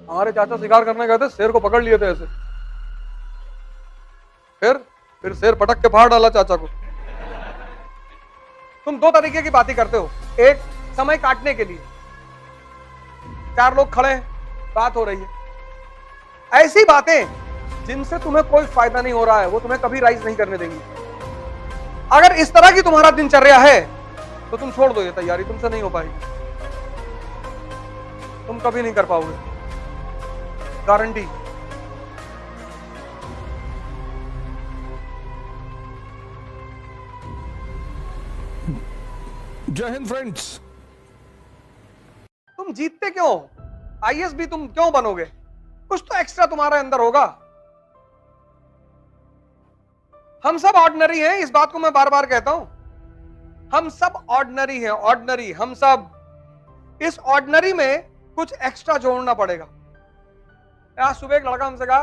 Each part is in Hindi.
हमारे चाचा शिकार करने गए थे, शेर को पकड़ लिए थे ऐसे, फिर शेर पटक के फाड़ डाला चाचा को। तुम दो तरीके की बातें करते हो, एक समय काटने के लिए, चार लोग खड़े हैं, बात हो रही है, ऐसी बातें जिनसे तुम्हें कोई फायदा नहीं हो रहा है वो तुम्हें कभी राइज नहीं करने देंगी। अगर इस तरह की तुम्हारा दिनचर्या है तो तुम छोड़ दो ये तैयारी, तुमसे नहीं हो पाएगी, तुम कभी नहीं कर पाओगे, गारंटी। जय हिंद फ्रेंड्स। तुम जीतते क्यों? आईएएस भी तुम क्यों बनोगे? कुछ तो एक्स्ट्रा तुम्हारे अंदर होगा। हम सब ऑर्डिनरी हैं, इस बात को मैं बार बार कहता हूं, हम सब ऑर्डिनरी हैं, ऑर्डिनरी हम सब। इस ऑर्डिनरी में कुछ एक्स्ट्रा जोड़ना पड़ेगा। आज सुबह एक लड़का हमसे कहा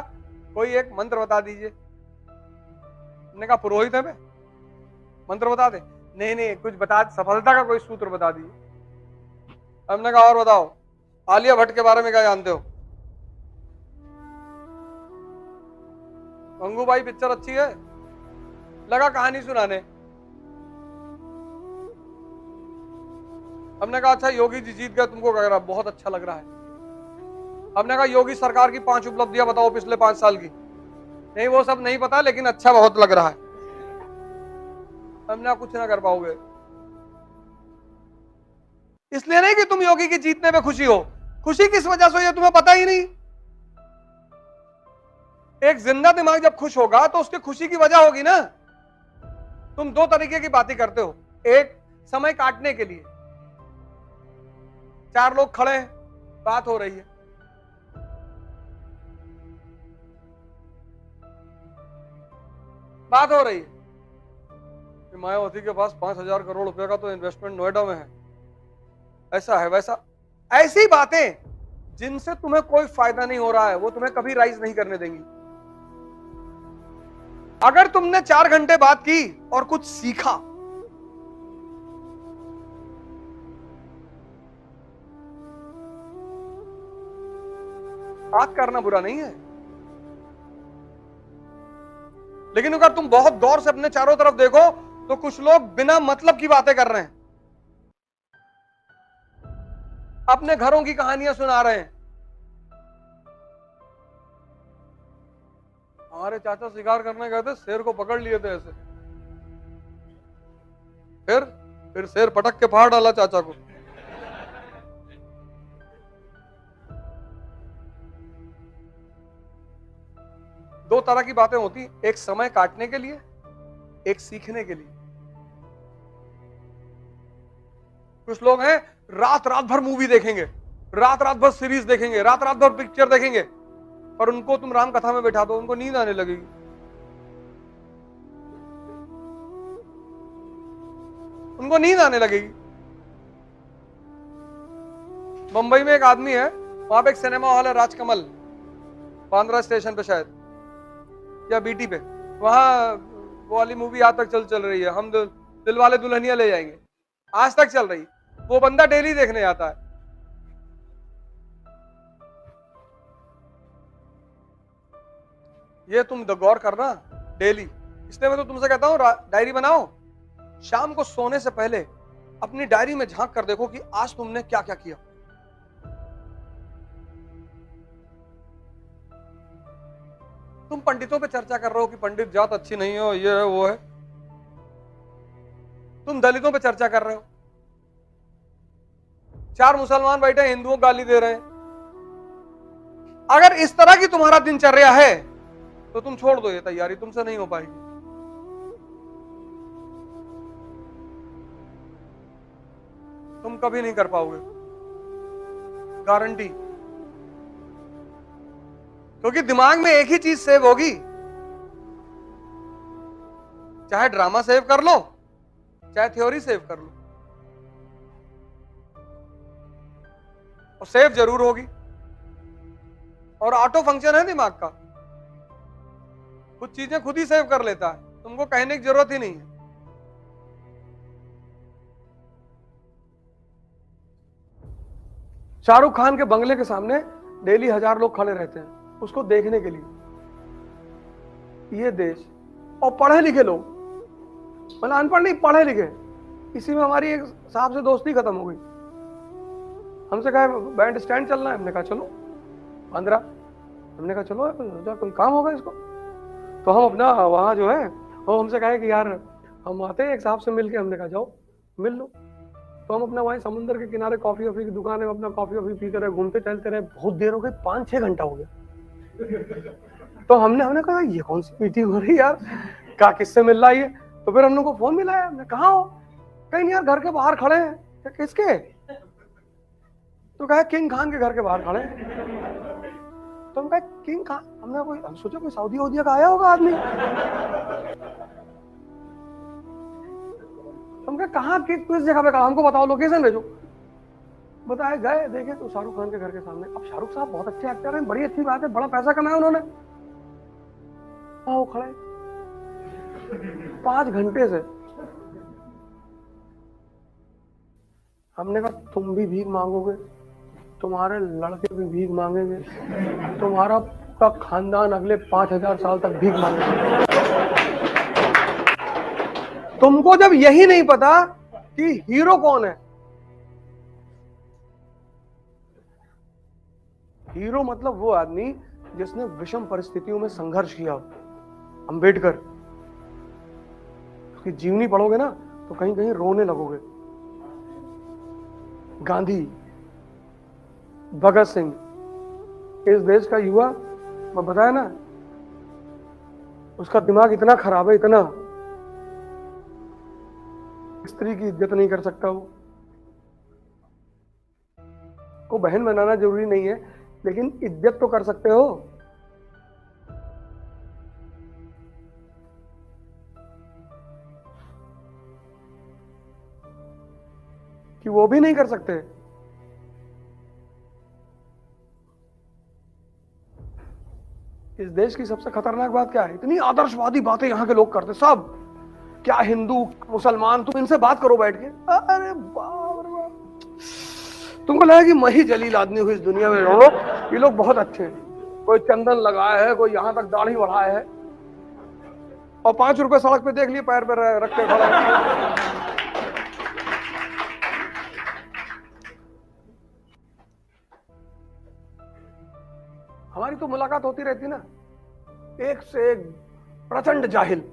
कोई एक मंत्र बता दीजिए। हमने कहा पुरोहित है मैं, मंत्र बता दे? नहीं नहीं, कुछ बता, सफलता का कोई सूत्र बता दीजिए। हमने कहा और बताओ, आलिया भट्ट के बारे में क्या जानते हो? गंगूबाई पिक्चर अच्छी है, लगा कहानी सुनाने। हमने कहा अच्छा योगी जी जीत गए, तुमको क्या बहुत अच्छा लग रहा है? हमने कहा योगी सरकार की 5 उपलब्धियां बताओ पिछले 5 साल की। नहीं वो सब नहीं पता, लेकिन अच्छा बहुत लग रहा है। हमने कुछ ना कर पाओगे, इसलिए नहीं कि तुम योगी की जीतने में खुशी हो, खुशी किस वजह से हो ये तुम्हें पता ही नहीं। एक जिंदा दिमाग जब खुश होगा तो उसकी खुशी की वजह होगी ना। तुम दो तरीके की बातें करते हो, एक समय काटने के लिए, चार लोग खड़े हैं, बात हो रही है, बात हो रही है कि मायावती के पास 5,000 करोड़ रुपए का तो इन्वेस्टमेंट नोएडा में है, ऐसा है वैसा। ऐसी बातें जिनसे तुम्हें कोई फायदा नहीं हो रहा है वो तुम्हें कभी राइज नहीं करने देंगी। अगर तुमने 4 घंटे बात की और कुछ सीखा, बात करना बुरा नहीं है, लेकिन अगर तुम बहुत गौर से अपने चारों तरफ देखो तो कुछ लोग बिना मतलब की बातें कर रहे हैं, अपने घरों की कहानियां सुना रहे हैं। हमारे चाचा शिकार करने गए थे, शेर को पकड़ लिए थे ऐसे, फिर शेर पटक के फाड़ डाला चाचा को। दो तरह की बातें होती, एक समय काटने के लिए, एक सीखने के लिए। कुछ लोग हैं रात रात भर मूवी देखेंगे, रात रात भर सीरीज देखेंगे, रात रात भर पिक्चर देखेंगे, पर उनको तुम राम कथा में बैठा दो उनको नींद आने लगेगी। उनको नींद आने लगेगी। मुंबई में एक आदमी है, वहां पे एक सिनेमा हॉल है राजकमल, बांद्रा स्टेशन पे शायद या बीटी पे, वहां वो वाली मूवी आज तक चल रही है, हम दिल वाले दुल्हनिया ले जाएंगे, आज तक चल रही। वो बंदा डेली देखने आता है। ये तुम गौर करना डेली। इसलिए मैं तो तुमसे कहता हूं डायरी बनाओ, शाम को सोने से पहले अपनी डायरी में झांक कर देखो कि आज तुमने क्या क्या किया। तुम पंडितों पे चर्चा कर रहे हो कि पंडित जात अच्छी नहीं हो, ये है वो है। तुम दलितों पे चर्चा कर रहे हो, 4 मुसलमान बैठे हिंदुओं को गाली दे रहे हैं। अगर इस तरह की तुम्हारा दिनचर्या है तो तुम छोड़ दो ये तैयारी, तुमसे नहीं हो पाएगी, तुम कभी नहीं कर पाओगे, गारंटी। क्योंकि दिमाग में एक ही चीज सेव होगी, चाहे ड्रामा सेव कर लो चाहे थ्योरी सेव कर लो, और सेव जरूर होगी। और ऑटो फंक्शन है दिमाग का, कुछ चीजें खुद ही सेव कर लेता है, तुमको कहने की जरूरत ही नहीं है। शाहरुख खान के बंगले के सामने डेली 1000 लोग खड़े रहते हैं उसको देखने के लिए। ये देश, और पढ़े लिखे लोग, मतलब अनपढ़ नहीं, पढ़े लिखे, इसी में हमारी एक साहब से दोस्ती खत्म हो गई। हमसे कहा बैंड स्टैंड चलना है, हमने कहा चलो। 15, हमने कहा चलो कोई काम होगा इसको। तो हम अपना वहाँ जो है, वो हमसे कहे कि यार हम आते हैं एक साहब से मिल के। हमने कहा जाओ मिल लो। तो हम अपना वहीं समुद्र के किनारे कॉफी वॉफी की दुकान है, अपना कॉफी वॉफी पीते रहे, घूमते टहलते रहे। बहुत देर हो गई, 5-6 घंटा हो गया। तो हमने कहा ये कौन सी मीटिंग हो रही यार, क्या किससे मिल रहा है ये। तो फिर हम लोग को फोन मिला है। हमने कहा हो, कहीं नहीं यार घर के बाहर खड़े हैं। किसके? तो कहा किंग खान के घर के बाहर खड़े हैं। तो हम कहा किंग खान, हम सोचा कोई सऊदी वूदिया का आया होगा आदमी। हम कहा कहाँ किस जगह पे खड़ा, हमको बताओ, लोकेशन भेजो। बताए, गए, देखे तो शाहरुख खान के घर के सामने। अब शाहरुख साहब बहुत अच्छे एक्टर हैं, बड़ी अच्छी बात है, बड़ा पैसा कमाया उन्होंने। वो खड़े 5 घंटे से। हमने कहा तुम भी भीख मांगोगे, तुम्हारे लड़के भी भीख मांगेंगे, तुम्हारा का खानदान अगले 5000 साल तक भीख मांगेगा। तुमको जब यही नहीं पता कि हीरो कौन है। हीरो मतलब वो आदमी जिसने विषम परिस्थितियों में संघर्ष किया। अंबेडकर की जीवनी पढ़ोगे ना तो कहीं कहीं रोने लगोगे। गांधी, भगत सिंह, इस देश का युवा, मैं बताया ना, उसका दिमाग इतना खराब है, इतना, स्त्री की इज्जत नहीं कर सकता वो। को बहन बनाना जरूरी नहीं है, लेकिन इज्जत तो कर सकते हो। कि वो भी नहीं कर सकते। इस देश की सबसे खतरनाक बात क्या है, इतनी आदर्शवादी बातें यहाँ के लोग करते सब, क्या हिंदू मुसलमान, तुम इनसे बात करो बैठ के, अरे बाप रे बाप, तुमको लगा कि मैं ही जलील आदमी हूँ इस दुनिया में। ये लोग बहुत अच्छे हैं, कोई चंदन लगाया है, कोई यहाँ तक दाढ़ी बढ़ाया है, और 5 रुपए सड़क पे देख लिए पैर पे रख के खड़ा। हमारी तो मुलाकात होती रहती ना, एक से एक प्रचंड जाहिल।